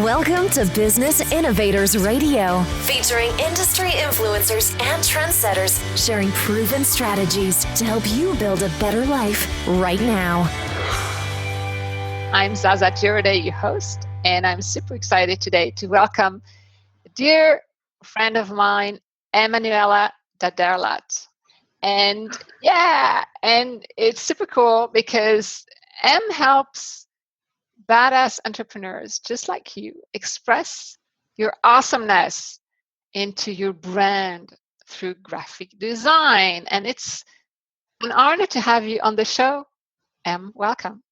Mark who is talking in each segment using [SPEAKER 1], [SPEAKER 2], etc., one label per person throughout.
[SPEAKER 1] Welcome to Business Innovators Radio, featuring industry influencers and trendsetters sharing proven strategies to help you build a better life right now.
[SPEAKER 2] I'm Zaza Girardet, your host, and I'm super excited today to welcome a dear friend of mine, Emanuela Dadarlat. And it's super cool because Em helps badass entrepreneurs just like you express your awesomeness into your brand through graphic design. And it's an honor to have you on the show. Em, welcome.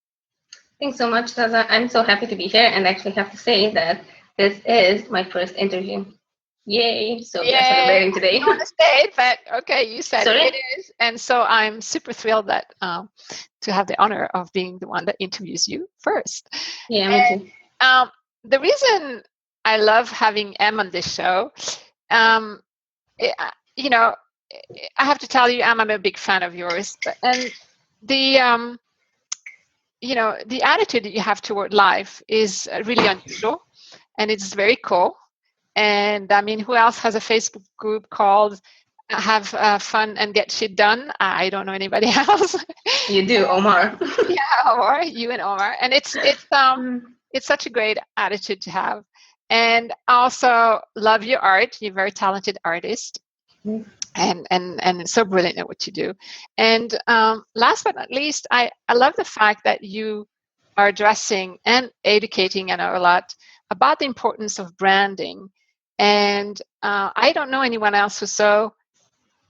[SPEAKER 3] Thanks so much, Zaza. I'm so happy to be here and actually have to say that this is my first interview. Yay! So we are celebrating today.
[SPEAKER 2] I want to say it, but okay, you said
[SPEAKER 3] Sorry?
[SPEAKER 2] it is. And so I'm super thrilled that to have the honor of being the one that interviews you first.
[SPEAKER 3] Yeah, me too.
[SPEAKER 2] The reason I love having Em on this show, I have to tell you, Em, I'm a big fan of yours. And the the attitude that you have toward life is really unusual, and it's very cool. And I mean, who else has a Facebook group called Have Fun and Get Shit Done? I don't know anybody else.
[SPEAKER 3] You do, Omar.
[SPEAKER 2] Yeah, Omar, you and Omar. And it's such a great attitude to have. And also love your art. You're a very talented artist.
[SPEAKER 3] Mm.
[SPEAKER 2] And so brilliant at what you do. And last but not least, I love the fact that you are addressing and educating, I know, a lot about the importance of branding. And I don't know anyone else who's so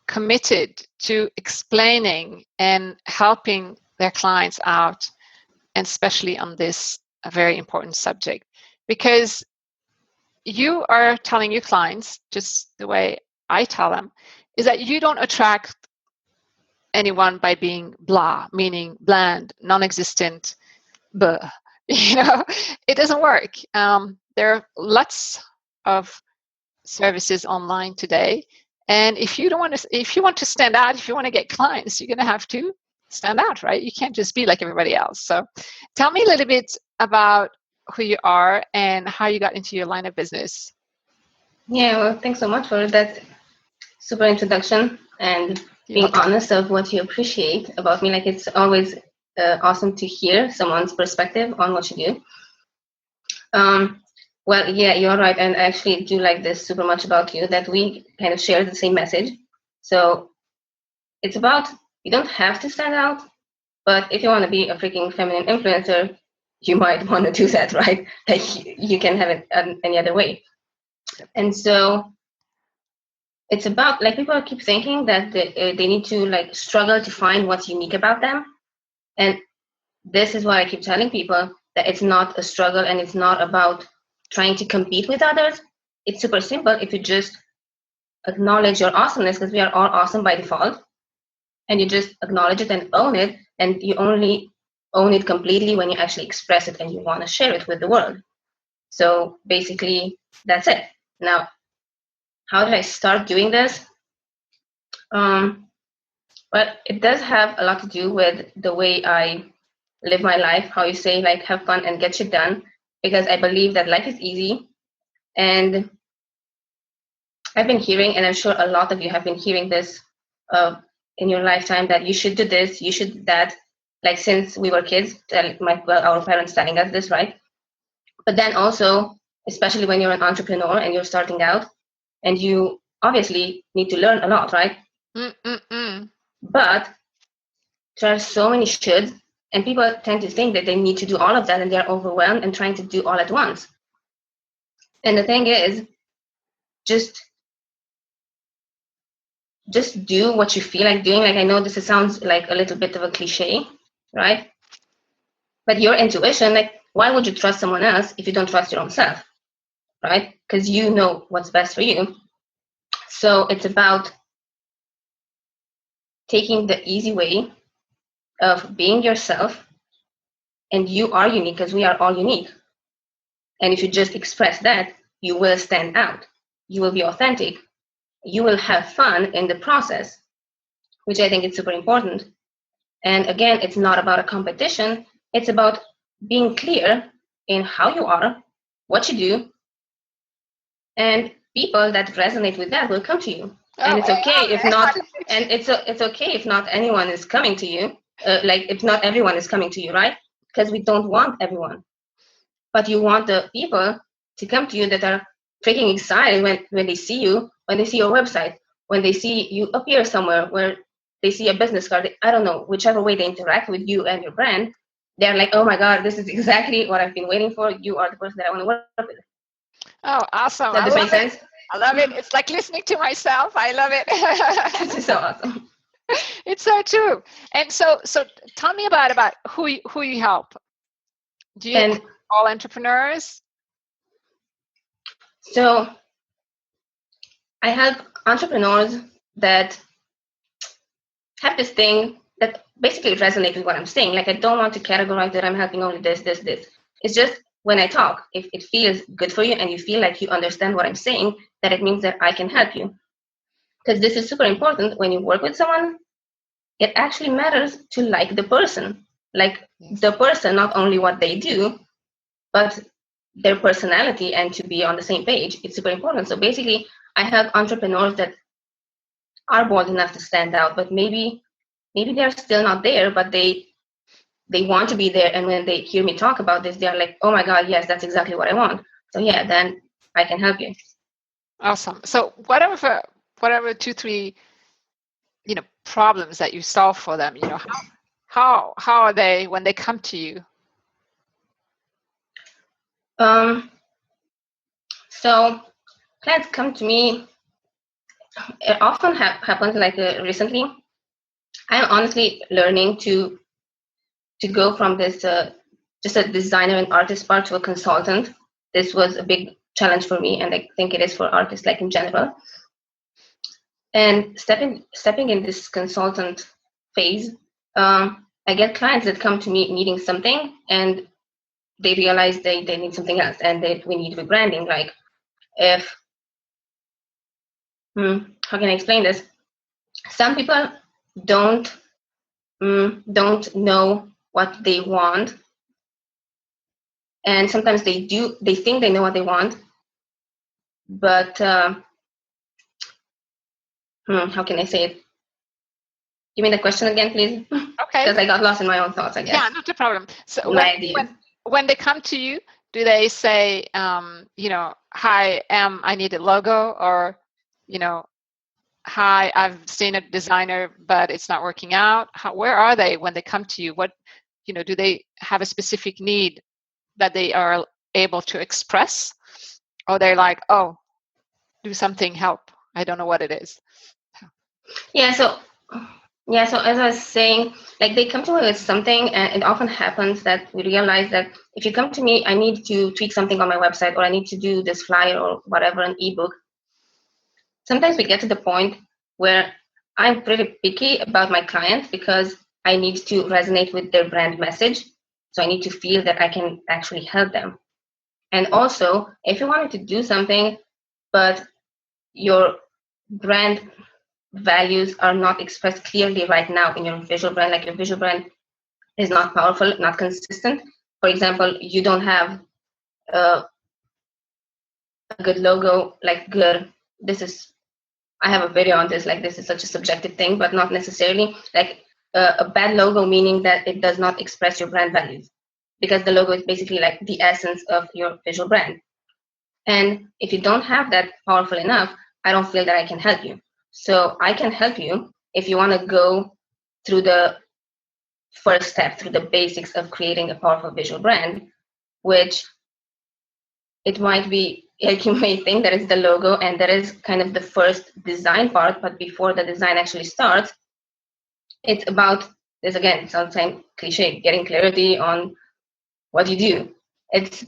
[SPEAKER 2] committed to explaining and helping their clients out, and especially on this very important subject, because you are telling your clients, just the way I tell them, is that you don't attract anyone by being blah, meaning bland, non-existent, blah. It doesn't work. There are lots of services online today, and if you want to stand out, if you want to get clients, you're going to have to stand out, right? You can't just be like everybody else. So tell me a little bit about who you are and how you got into your line of business.
[SPEAKER 3] Yeah, well, thanks so much for that super introduction and being honest of what you appreciate about me. Like, it's always awesome to hear someone's perspective on what you do. Well, yeah, you're right. And I actually do like this super much about you, that we kind of share the same message. So it's about, you don't have to stand out, but if you want to be a freaking feminine influencer, you might want to do that, right? Like, you can have it any other way. And so it's about, like, people keep thinking that they need to like struggle to find what's unique about them. And this is why I keep telling people that it's not a struggle and it's not about trying to compete with others. It's super simple if you just acknowledge your awesomeness, because we are all awesome by default, and you just acknowledge it and own it, and you only own it completely when you actually express it and you want to share it with the world. So basically, that's it. Now, how did I start doing this? Well, it does have a lot to do with the way I live my life, how you say, like, have fun and get shit done, because I believe that life is easy. And I've been hearing, and I'm sure a lot of you have been hearing this in your lifetime, that you should do this, you should do that, like since we were kids, our parents telling us this, right? But then also, especially when you're an entrepreneur and you're starting out, and you obviously need to learn a lot, right? But there are so many shoulds, and people tend to think that they need to do all of that, and they're overwhelmed and trying to do all at once. And the thing is, just do what you feel like doing. Like, I know this sounds like a little bit of a cliche, right? But your intuition, like, why would you trust someone else if you don't trust your own self, right? Because you know what's best for you. So it's about taking the easy way of being yourself, and you are unique because we are all unique. And if you just express that, you will stand out. You will be authentic. You will have fun in the process, which I think is super important. And again, it's not about a competition. It's about being clear in how you are, what you do, and people that resonate with that will come to you. And it's okay if not, and it's okay if not anyone is coming to you, like if not everyone is coming to you, right? Because we don't want everyone, but you want the people to come to you that are freaking excited when they see you, when they see your website, when they see you appear somewhere, where they see a business card, I don't know, whichever way they interact with you and your brand, they're like, oh my God, this is exactly what I've been waiting for. You are the person that I want to work with.
[SPEAKER 2] Oh, awesome.
[SPEAKER 3] Does this make sense?
[SPEAKER 2] I love it. It's like listening to myself. I love it.
[SPEAKER 3] This is so awesome.
[SPEAKER 2] It's so true. And so tell me about who you help. Do you help all entrepreneurs?
[SPEAKER 3] So I help entrepreneurs that have this thing that basically resonates with what I'm saying. Like, I don't want to categorize that I'm helping only this. It's just when I talk, if it feels good for you and you feel like you understand what I'm saying, that it means that I can help you. Because this is super important when you work with someone. It actually matters to like the person. Like the person, not only what they do, but their personality, and to be on the same page. It's super important. So basically, I help entrepreneurs that are bold enough to stand out, but maybe they're still not there, but they want to be there. And when they hear me talk about this, they're like, oh my God, yes, that's exactly what I want. So yeah, then I can help you.
[SPEAKER 2] Awesome. So whatever 2-3 problems that you solve for them, how are they when they come to you?
[SPEAKER 3] So clients come to me. It often happens like recently. I'm honestly learning to go from this just a designer and artist part to a consultant. This was a big challenge for me, and I think it is for artists like in general. And stepping in this consultant phase, I get clients that come to me needing something, and they realize they need something else, and we need rebranding. Like, if how can I explain this? Some people don't know what they want, and sometimes they think they know what they want, but how can I say it? Give me the question again, please.
[SPEAKER 2] Okay.
[SPEAKER 3] Because I got lost in my own thoughts, I guess.
[SPEAKER 2] Yeah, not a problem. So when they come to you, do they say, hi, I need a logo, or, hi, I've seen a designer, but it's not working out? Where are they when they come to you? What, do they have a specific need that they are able to express? Or they're like, oh, do something, help. I don't know what it is.
[SPEAKER 3] So as I was saying, like, they come to me with something, and it often happens that we realize that if you come to me, I need to tweak something on my website, or I need to do this flyer or whatever, an ebook. Sometimes we get to the point where I'm pretty picky about my client because I need to resonate with their brand message. So I need to feel that I can actually help them. And also, if you wanted to do something, but your brand values are not expressed clearly right now in your visual brand, like your visual brand is not powerful, not consistent. For example, you don't have a good logo, like good. I have a video on this, like, this is such a subjective thing, but not necessarily. Like, a bad logo, meaning that it does not express your brand values, because the logo is basically like the essence of your visual brand. And if you don't have that powerful enough, I don't feel that I can help you. So I can help you if you want to go through the first step, through the basics of creating a powerful visual brand, which it might be, like, you may think that it's the logo, and that is kind of the first design part, but before the design actually starts, it's about this, again, it sounds like cliche, getting clarity on what you do. It's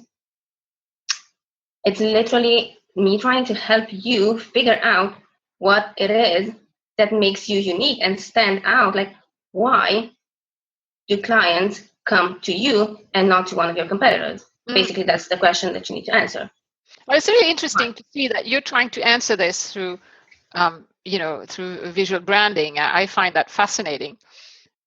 [SPEAKER 3] literally me trying to help you figure out what it is that makes you unique and stand out. Like, why do clients come to you and not to one of your competitors? Basically, that's the question that you need to answer.
[SPEAKER 2] Well, it's really interesting to see that you're trying to answer this through, through visual branding. I find that fascinating.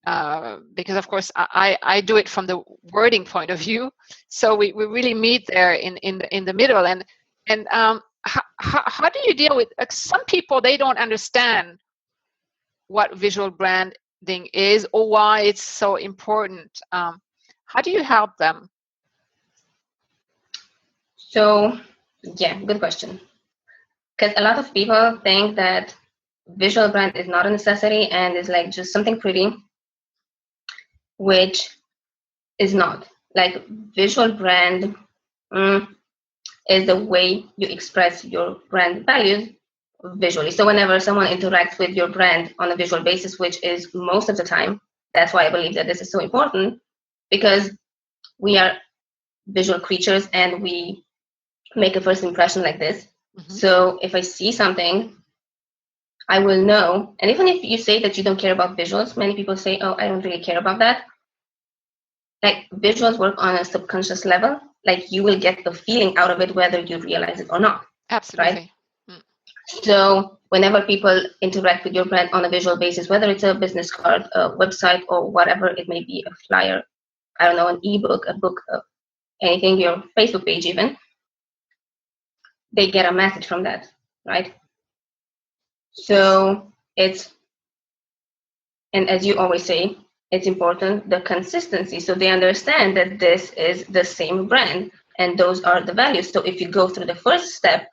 [SPEAKER 2] because of course I do it from the wording point of view. So we really meet there in the middle. And how do you deal with some people? They don't understand what visual branding is or why it's so important. How do you help them?
[SPEAKER 3] So, yeah, good question. Because a lot of people think that visual brand is not a necessity and is like just something pretty, which is not. Like visual brand is the way you express your brand values visually. So whenever someone interacts with your brand on a visual basis, which is most of the time, that's why I believe that this is so important, because we are visual creatures and we make a first impression like this. So if I see something, I will know. And even if you say that you don't care about visuals, many people say, oh, I don't really care about that. Like visuals work on a subconscious level. Like you will get the feeling out of it, whether you realize it or not.
[SPEAKER 2] Absolutely.
[SPEAKER 3] Right? So whenever people interact with your brand on a visual basis, whether it's a business card, a website, or whatever it may be, a flyer, I don't know, an ebook, a book, anything, your Facebook page even, they get a message from that, right? So it's, and as you always say, it's important, the consistency. So they understand that this is the same brand and those are the values. So if you go through the first step,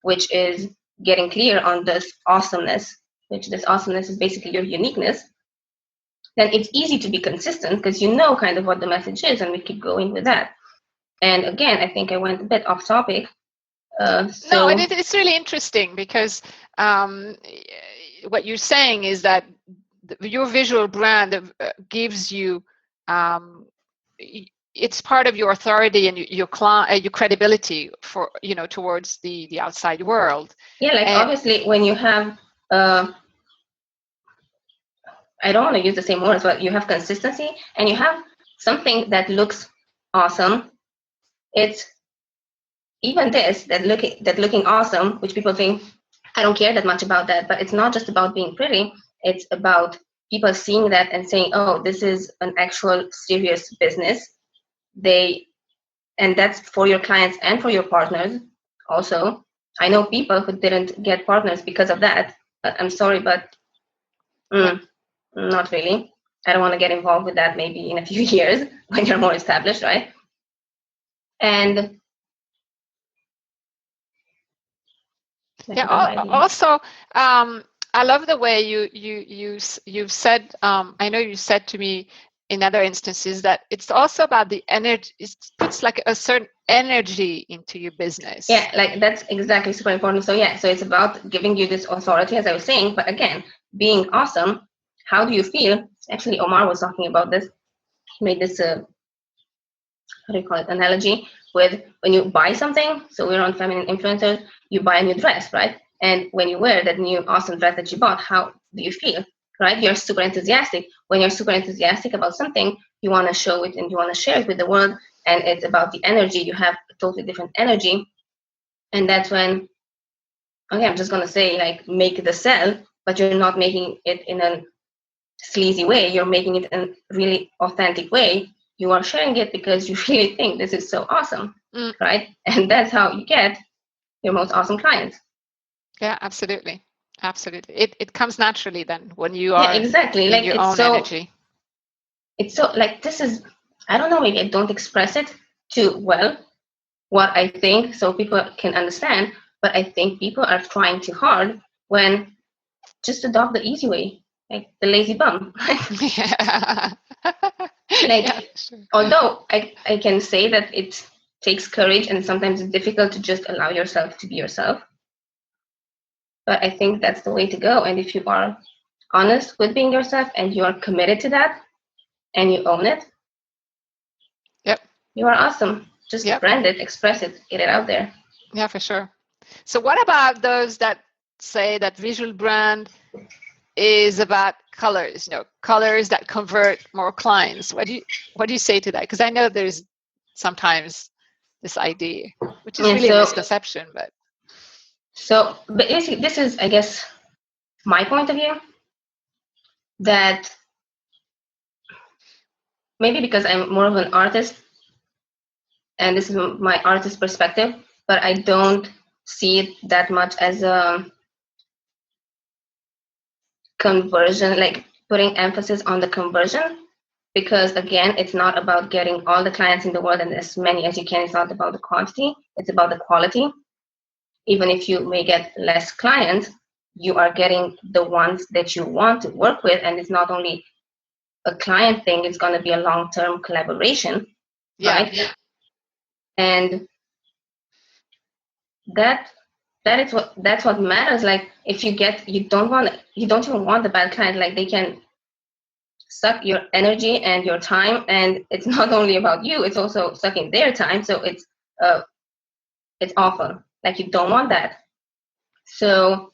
[SPEAKER 3] which is getting clear on this awesomeness, which this awesomeness is basically your uniqueness, then it's easy to be consistent because you know kind of what the message is, and we keep going with that. And again, I think I went a bit off topic.
[SPEAKER 2] No, it's really interesting because what you're saying is that your visual brand gives you, it's part of your authority and your credibility for, towards the outside world.
[SPEAKER 3] Yeah, like obviously when you have, I don't want to use the same words, but you have consistency and you have something that looks awesome. It's even this, that looking awesome, which people think, I don't care that much about that, but it's not just about being pretty. It's about people seeing that and saying, oh, this is an actual serious business. And that's for your clients and for your partners also. I know people who didn't get partners because of that, but I'm sorry, but not really. I don't want to get involved with that maybe in a few years when you're more established, right? And
[SPEAKER 2] also, I love the way you've said. I know you said to me in other instances that it's also about the energy. It puts like a certain energy into your business.
[SPEAKER 3] Yeah, like that's exactly super important. So yeah, so it's about giving you this authority, as I was saying. But again, being awesome. How do you feel? Actually, Omar was talking about this. He made this how do you call it, analogy with when you buy something. So we're on feminine influencers. You buy a new dress, right? And when you wear that new awesome dress that you bought, how do you feel? Right? You're super enthusiastic. When you're super enthusiastic about something, you want to show it and you want to share it with the world. And it's about the energy. You have a totally different energy. And that's when, okay, I'm just going to say, like, make the sell, but you're not making it in a sleazy way. You're making it in a really authentic way. You are sharing it because you really think this is so awesome, right? And that's how you get your most awesome clients.
[SPEAKER 2] Yeah, absolutely. Absolutely. It comes naturally then when you are
[SPEAKER 3] exactly.
[SPEAKER 2] in
[SPEAKER 3] like
[SPEAKER 2] your own energy.
[SPEAKER 3] It's so like this is, I don't know, maybe I don't express it too well, what I think, so people can understand, but I think people are trying too hard when just adopt the easy way, like the lazy bum. Although I can say that it takes courage and sometimes it's difficult to just allow yourself to be yourself. But I think that's the way to go. And if you are honest with being yourself and you are committed to that and you own it, you are awesome. Just brand it, express it, get it out there.
[SPEAKER 2] Yeah, for sure. So what about those that say that visual brand is about colors, colors that convert more clients? What do you say to that? Because I know there's sometimes this idea, which is really a misconception, but
[SPEAKER 3] basically this is, I guess, my point of view, that maybe because I'm more of an artist, and this is my artist perspective, but I don't see it that much as a conversion, like putting emphasis on the conversion, because again, it's not about getting all the clients in the world and as many as you can. It's not about the quantity, it's about the quality. Even if you may get less clients, you are getting the ones that you want to work with, and it's not only a client thing, it's going to be a long-term collaboration, right? Yeah. And that's what matters. Like if you don't even want the bad client, like they can suck your energy and your time, and it's not only about you, it's also sucking their time, so it's awful. Like you don't want that. So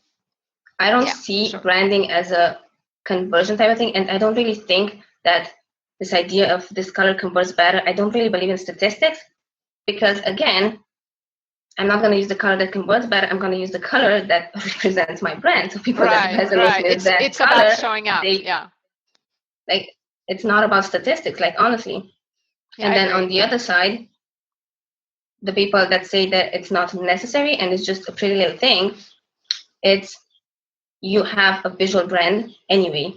[SPEAKER 3] I don't see branding as a conversion type of thing, and I don't really think that this idea of this color converts better, I don't really believe in statistics, because again, I'm not going to use the color that converts better. I'm going to use the color that represents my brand. So people that resonate with that
[SPEAKER 2] it's
[SPEAKER 3] color,
[SPEAKER 2] about showing up.
[SPEAKER 3] Like it's not about statistics, like honestly. And then on the other side, the people that say that it's not necessary and it's just a pretty little thing, it's you have a visual brand anyway.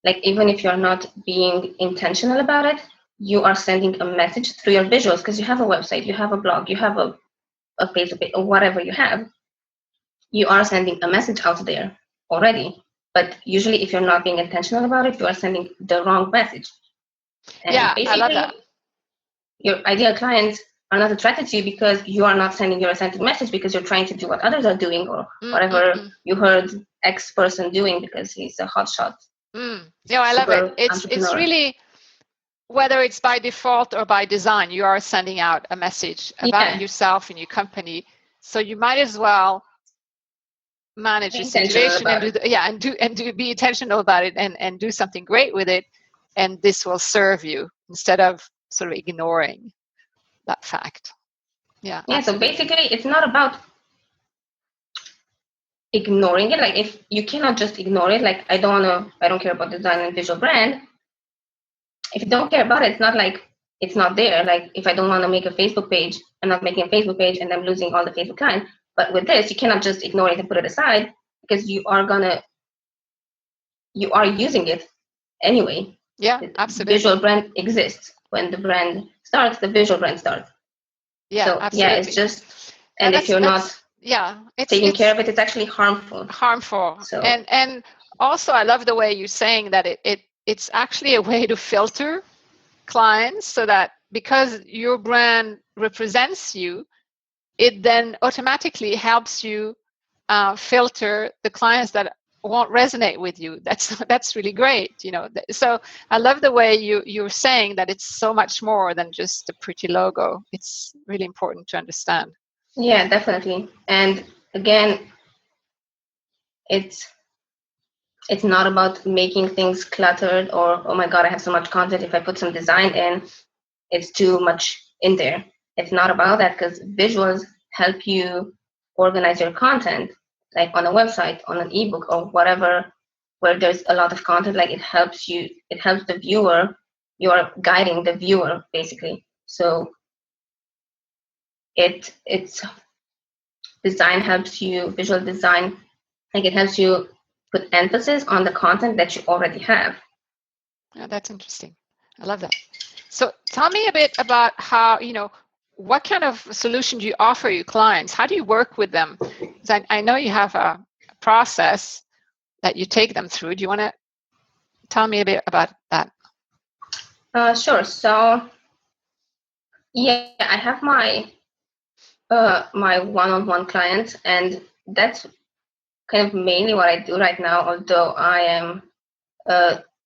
[SPEAKER 3] Like even if you're not being intentional about it, you are sending a message through your visuals, because you have a website, you have a blog, you have a Facebook, or whatever you have, you are sending a message out there already. But usually if you're not being intentional about it, you are sending the wrong message. And
[SPEAKER 2] I love that.
[SPEAKER 3] Your ideal clients are not attracted to you because you are not sending your authentic message, because you're trying to do what others are doing, or whatever you heard X person doing because he's a hotshot.
[SPEAKER 2] Yeah, I love it. It's really, whether it's by default or by design, you are sending out a message about yourself and your company. So you might as well manage the situation and be intentional about it and do something great with it, and this will serve you instead of sort of ignoring that fact. Yeah,
[SPEAKER 3] so basically it's not about ignoring it. Like if you cannot just ignore it, like I don't care about design and visual brand. If you don't care about it, it's not like it's not there. Like if I don't want to make a Facebook page, I'm not making a Facebook page and I'm losing all the Facebook clients. But with this, you cannot just ignore it and put it aside, because you are using it anyway.
[SPEAKER 2] Yeah, absolutely.
[SPEAKER 3] Visual brand exists. When the brand starts, the visual brand starts.
[SPEAKER 2] Yeah,
[SPEAKER 3] so
[SPEAKER 2] absolutely.
[SPEAKER 3] It's just, and if you're not taking care of it, it's actually harmful.
[SPEAKER 2] So and also I love the way you're saying that it's actually a way to filter clients, so that because your brand represents you, it then automatically helps you filter the clients that won't resonate with you. That's really great, So I love the way you're saying that it's so much more than just a pretty logo. It's really important to understand.
[SPEAKER 3] Yeah, definitely. And again, it's not about making things cluttered, or oh my god, I have so much content, if I put some design in, it's too much in there. It's not about that, because visuals help you organize your content, like on a website, on an ebook, or whatever, where there's a lot of content. Like it helps the viewer. You're guiding the viewer basically. So it's design helps you, visual design, like it helps you put emphasis on the content that you already have.
[SPEAKER 2] Yeah, that's interesting. I love that. So tell me a bit about how, what kind of solution do you offer your clients? How do you work with them? Because I know you have a process that you take them through. Do you want to tell me a bit about that?
[SPEAKER 3] Sure. So, I have my my one-on-one clients, and that's kind of mainly what I do right now, although I am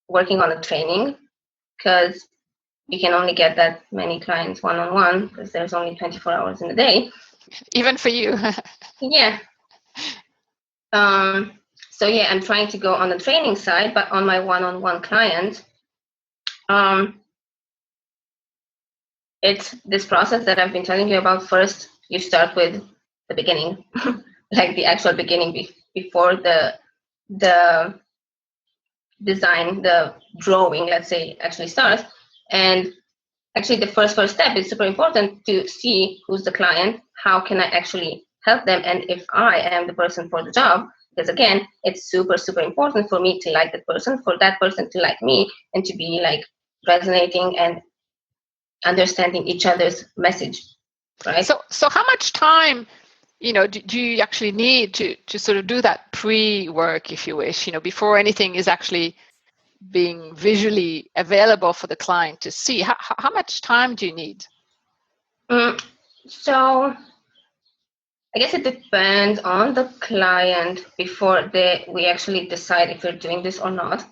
[SPEAKER 3] working on a training, because you can only get that many clients one-on-one, because there's only 24 hours in a day.
[SPEAKER 2] Even for you.
[SPEAKER 3] Yeah. So I'm trying to go on the training side, but on my one-on-one clients, it's this process that I've been telling you about. First, you start with the beginning, like the actual beginning before the design, the drawing, let's say, actually starts. And actually, the first step is super important to see who's the client, how can I actually help them, and if I am the person for the job. Because again, it's super, super important for me to like that person, for that person to like me, and to be like resonating and understanding each other's message, right?
[SPEAKER 2] So how much time, do you actually need to sort of do that pre-work, if you wish, before anything is actually being visually available for the client to see? How much time do you need?
[SPEAKER 3] So I guess it depends on the client before we actually decide if we're doing this or not.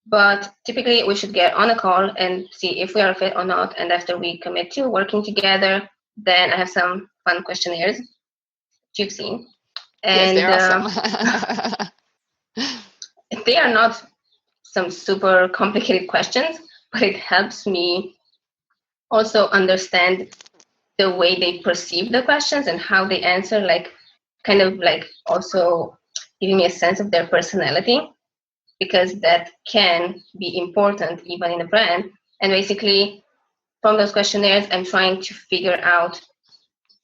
[SPEAKER 3] But typically we should get on a call and see if we are a fit or not. And after we commit to working together, then I have some fun questionnaires you've seen. And
[SPEAKER 2] Yes, they're awesome.
[SPEAKER 3] they are not some super complicated questions, but it helps me also understand the way they perceive the questions and how they answer, like kind of like also giving me a sense of their personality, because that can be important even in a brand. And basically from those questionnaires, I'm trying to figure out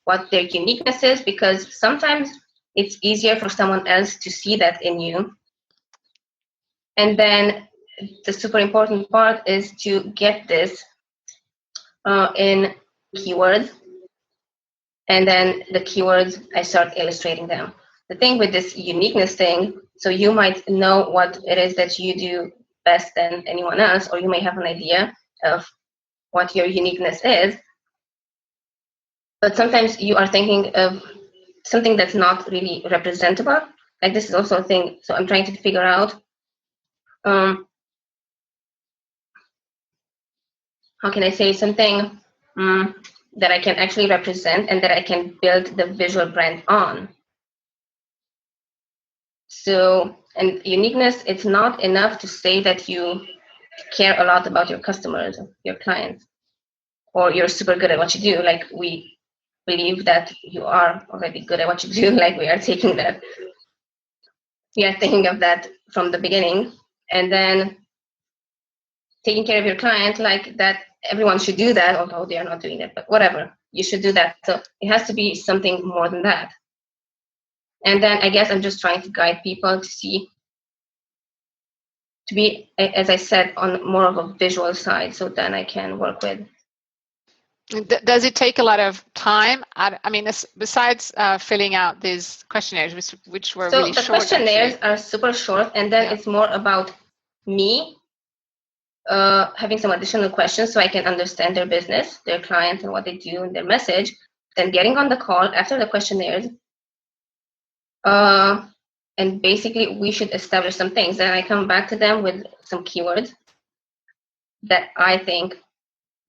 [SPEAKER 3] what their uniqueness is, because sometimes it's easier for someone else to see that in you. And then the super important part is to get this in keywords. And then the keywords, I start illustrating them. The thing with this uniqueness thing, so you might know what it is that you do best than anyone else, or you may have an idea of what your uniqueness is. But sometimes you are thinking of something that's not really representable. Like this is also a thing. So I'm trying to figure out how can I say something that I can actually represent and that I can build the visual brand on. So, and uniqueness, it's not enough to say that you care a lot about your customers, your clients, or you're super good at what you do. Like we believe that you are already good at what you do. Like we are thinking of that from the beginning. And then taking care of your client, like that, everyone should do that, although they are not doing it, but whatever, you should do that. So it has to be something more than that. And then I guess I'm just trying to guide people to be, as I said, on more of a visual side, so then I can work with.
[SPEAKER 2] Does it take a lot of time? I mean, besides filling out these questionnaires, which were really short.
[SPEAKER 3] So the questionnaires are super short, and then it's more about me having some additional questions so I can understand their business, their client, and what they do and their message. Then getting on the call after the questionnaires. And basically we should establish some things. Then I come back to them with some keywords that I think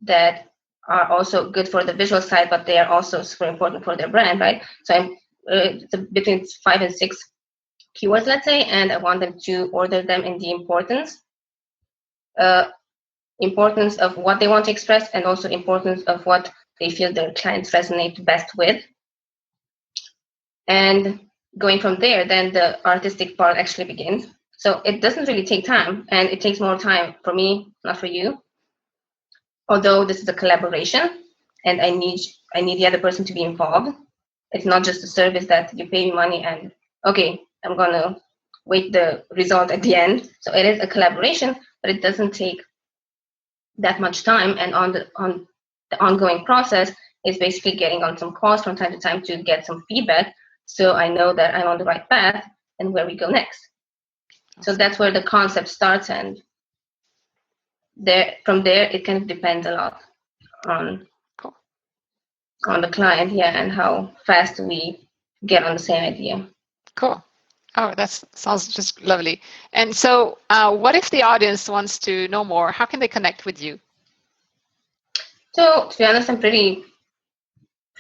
[SPEAKER 3] that are also good for the visual side, but they are also super important for their brand, right? So I'm between 5 and 6 keywords, let's say, and I want them to order them in the importance of what they want to express, and also importance of what they feel their clients resonate best with. And going from there, then the artistic part actually begins. So it doesn't really take time, and it takes more time for me, not for you. Although this is a collaboration, and I need the other person to be involved. It's not just a service that you pay me money and okay, I'm gonna wait the result at the end. So it is a collaboration, but it doesn't take that much time. And on the ongoing process is basically getting on some calls from time to time to get some feedback, so I know that I'm on the right path and where we go next. So that's where the concept starts, and from there it kind of depends a lot on the client, and how fast we get on the same idea.
[SPEAKER 2] Cool. Oh, that sounds just lovely. And so what if the audience wants to know more? How can they connect with you?
[SPEAKER 3] So to be honest, I'm pretty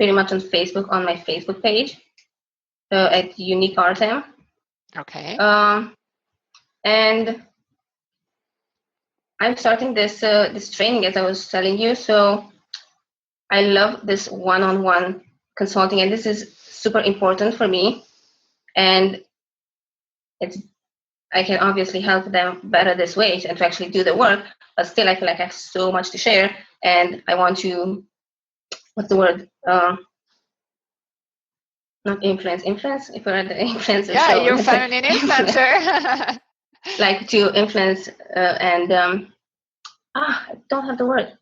[SPEAKER 3] much on Facebook, on my Facebook page, at Unique Artem.
[SPEAKER 2] Okay.
[SPEAKER 3] And I'm starting this training, as I was telling you. So I love this one-on-one consulting, and this is super important for me. And I can obviously help them better this way and to actually do the work, but still I feel like I have so much to share, and I want to, what's the word? Not influence, if we're the influencer.
[SPEAKER 2] Yeah,
[SPEAKER 3] so
[SPEAKER 2] you're feminine influencer.
[SPEAKER 3] Like to influence I don't have the word.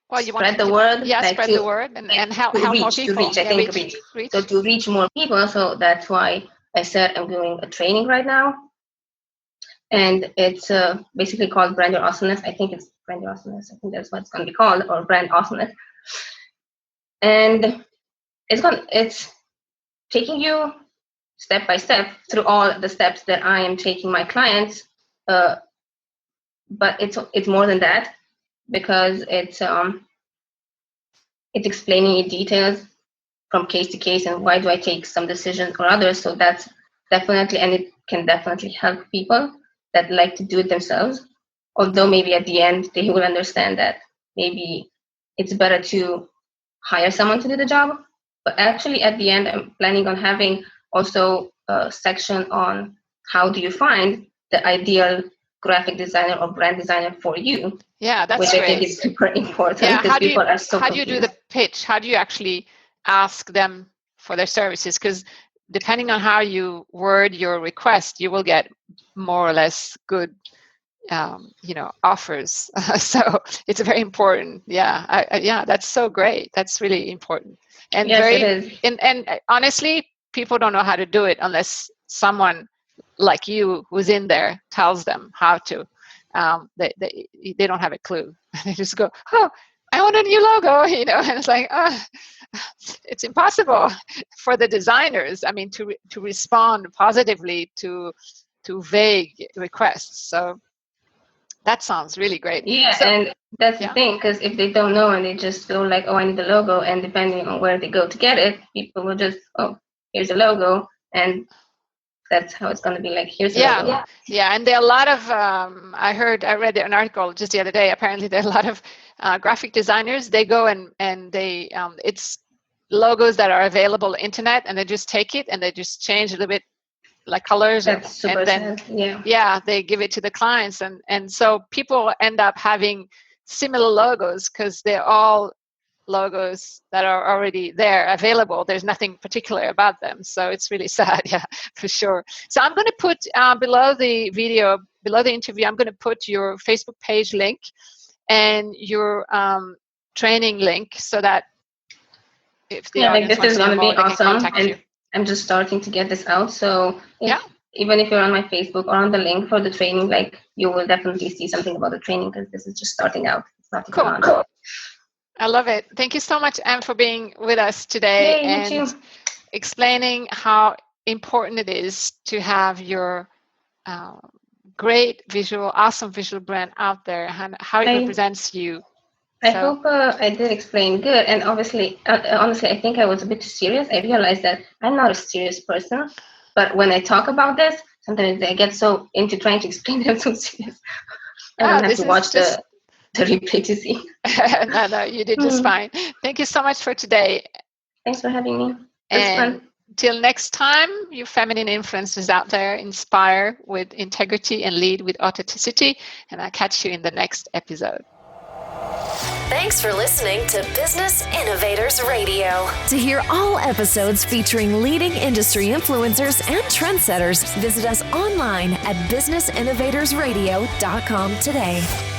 [SPEAKER 2] Well, you
[SPEAKER 3] spread the word.
[SPEAKER 2] Yeah,
[SPEAKER 3] like
[SPEAKER 2] spread
[SPEAKER 3] to,
[SPEAKER 2] the word and help
[SPEAKER 3] more
[SPEAKER 2] people.
[SPEAKER 3] I think reach. So to reach more people. So that's why I said I'm doing a training right now. And it's basically called Brand-Your-Awesomeness. I think it's Brand-Your-Awesomeness. I think that's what it's going to be called, or Brand Awesomeness. And it's taking you step by step through all the steps that I am taking my clients. But it's more than that, because it's explaining in details from case to case and why do I take some decisions or others. So that's definitely, and it can definitely help people that like to do it themselves. Although maybe at the end they will understand that maybe it's better to hire someone to do the job. But actually at the end, I'm planning on having also a section on how do you find the ideal graphic designer or brand designer for you.
[SPEAKER 2] Yeah, that's
[SPEAKER 3] which
[SPEAKER 2] great.
[SPEAKER 3] I think is super important,
[SPEAKER 2] Yeah,
[SPEAKER 3] because people are so
[SPEAKER 2] how do you do the pitch? How do you actually ask them for their services? Because depending on how you word your request, you will get more or less good offers. So it's very important. Yeah, that's so great. That's really important. And
[SPEAKER 3] yes, it is.
[SPEAKER 2] And honestly, people don't know how to do it unless someone like you who's in there tells them how to. They don't have a clue. They just go, oh, I want a new logo, and it's like, it's impossible for the designers. I mean, to respond positively to vague requests. So that sounds really great.
[SPEAKER 3] Yeah, and that's the thing, because if they don't know and they just go like, oh, I need the logo, and depending on where they go to get it, people will just, oh, here's a logo, and that's how it's going to be, like, here's a logo.
[SPEAKER 2] Yeah, and there are a lot of, I read an article just the other day, apparently there are a lot of graphic designers, they go and they, it's logos that are available on the internet, and they just take it and they just change a little bit, like colors,
[SPEAKER 3] that's super
[SPEAKER 2] and then
[SPEAKER 3] sad.
[SPEAKER 2] They give it to the clients, and so people end up having similar logos because they're all logos that are already there available. There's nothing particular about them, so it's really sad. Yeah, for sure. So I'm going to put below the video, below the interview, I'm going to put your Facebook page link and your training link, so that if the audience
[SPEAKER 3] this is going to be awesome, and
[SPEAKER 2] you.
[SPEAKER 3] I'm just starting to get this out. So even if you're on my Facebook or on the link for the training, like, you will definitely see something about the training, because this is just starting out. It's not
[SPEAKER 2] cool. I love it. Thank you so much, Em, for being with us today and explaining how important it is to have your great awesome visual brand out there, and how it represents you.
[SPEAKER 3] I hope I did explain good. And obviously, honestly, I think I was a bit too serious. I realized that I'm not a serious person, but when I talk about this, sometimes I get so into trying to explain that I'm so serious. I don't have to watch the replay to see.
[SPEAKER 2] No, you did just fine. Thank you so much for today.
[SPEAKER 3] Thanks for having me.
[SPEAKER 2] And till next time, you feminine influencers out there, inspire with integrity and lead with authenticity. And I'll catch you in the next episode.
[SPEAKER 1] Thanks for listening to Business Innovators Radio. To hear all episodes featuring leading industry influencers and trendsetters, visit us online at businessinnovatorsradio.com today.